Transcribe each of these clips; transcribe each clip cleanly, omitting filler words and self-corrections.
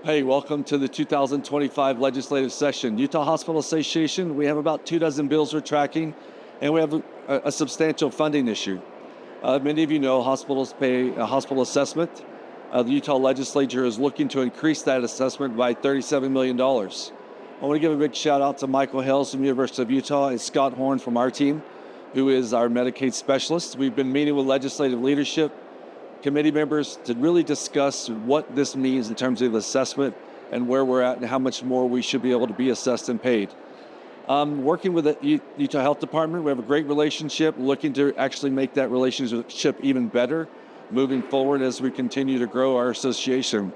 Hey, welcome to the 2025 legislative session. Utah Hospital Association, we have about 24 bills we're tracking, and we have a substantial funding issue. Many of you know hospitals pay a hospital assessment. The Utah legislature is looking to increase that assessment by $37 million. I want to give a big shout out to Michael Hales from the University of Utah and Scott Horn from our team, who is our Medicaid specialist. We've been meeting with legislative leadership, committee members to really discuss what this means in terms of assessment and where we're at and how much more we should be able to be assessed and paid. Working with the Utah Health Department, we have a great relationship, looking to actually make that relationship even better moving forward as we continue to grow our association.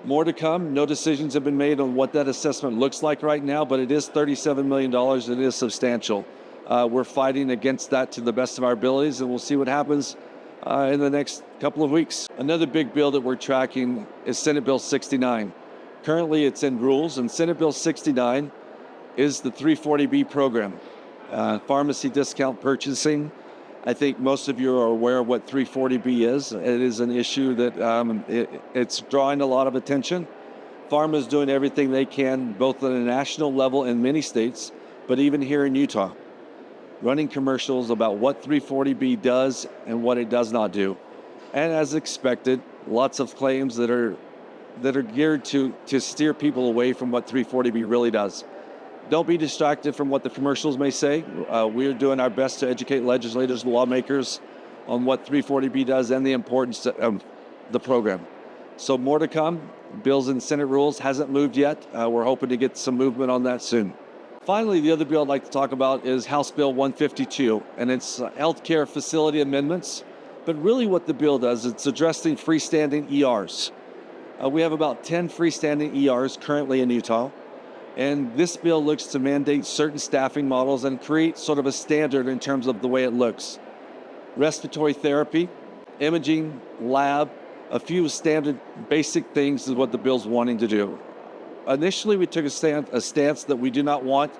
More to come. No decisions have been made on what that assessment looks like right now, but it is $37 million. It is substantial. We're fighting against that to the best of our abilities, and we'll see what happens in the next couple of weeks. Another big bill that we're tracking is Senate Bill 69. Currently it's in rules, and Senate Bill 69 is the 340B program, pharmacy discount purchasing. I think most of you are aware of what 340B is. It is an issue that it's drawing a lot of attention. Pharma is doing everything they can, both at a national level in many states, but even here in Utah, running commercials about what 340B does and what it does not do. And as expected, lots of claims that are geared to steer people away from what 340B really does. Don't be distracted from what the commercials may say. We're doing our best to educate legislators, lawmakers on what 340B does and the importance of the program. So more to come. Bills in Senate rules hasn't moved yet. We're hoping to get some movement on that soon. Finally, the other bill I'd like to talk about is House Bill 152, and it's healthcare facility amendments. But really what the bill does, it's addressing freestanding ERs. We have about 10 freestanding ERs currently in Utah, and this bill looks to mandate certain staffing models and create sort of a standard in terms of the way it looks. Respiratory therapy, imaging, lab, a few standard basic things is what the bill's wanting to do. Initially, we took a stance that we do not want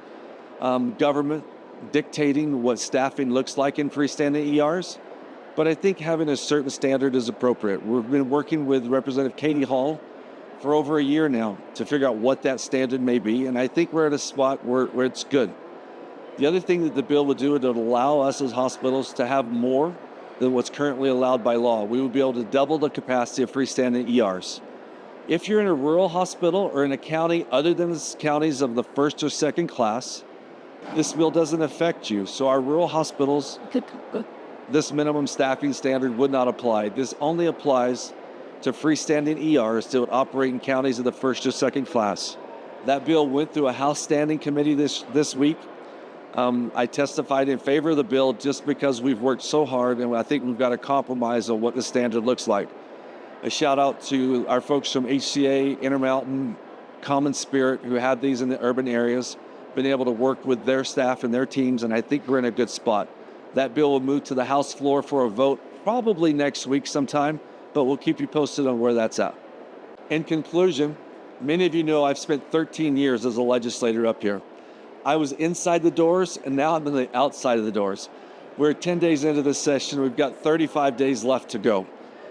government dictating what staffing looks like in freestanding ERs, but I think having a certain standard is appropriate. We've been working with Representative Katie Hall for over a year now to figure out what that standard may be, and I think we're at a spot where it's good. The other thing that the bill would do is it would allow us as hospitals to have more than what's currently allowed by law. We would be able to double the capacity of freestanding ERs. If you're in a rural hospital or in a county other than the counties of the first or second class, this bill doesn't affect you. So our rural hospitals, this minimum staffing standard would not apply. This only applies to freestanding ERs that would operate in counties of the first or second class. That bill went through a House Standing Committee this week. I testified in favor of the bill just because we've worked so hard, and I think we've got a compromise on what the standard looks like. A shout out to our folks from HCA, Intermountain, Common Spirit, who have these in the urban areas, been able to work with their staff and their teams, and I think we're in a good spot. That bill will move to the House floor for a vote probably next week sometime, but we'll keep you posted on where that's at. In conclusion, many of you know I've spent 13 years as a legislator up here. I was inside the doors, and now I'm on the outside of the doors. We're 10 days into this session. We've got 35 days left to go,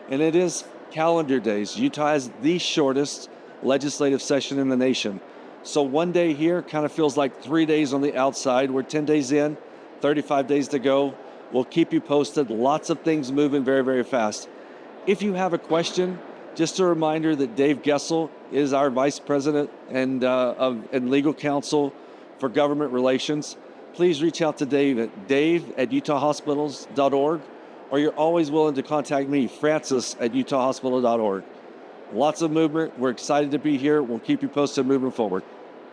and it is calendar days. Utah has the shortest legislative session in the nation. So one day here kind of feels like 3 days on the outside. We're 10 days in, 35 days to go. We'll keep you posted. Lots of things moving very, very fast. If you have a question, just a reminder that Dave Gessel is our Vice President and Legal Counsel for Government Relations. Please reach out to Dave at dave@utahhospitals.org. or you're always willing to contact me, Francis@utahhospital.org. Lots of movement. We're excited to be here. We'll keep you posted moving forward.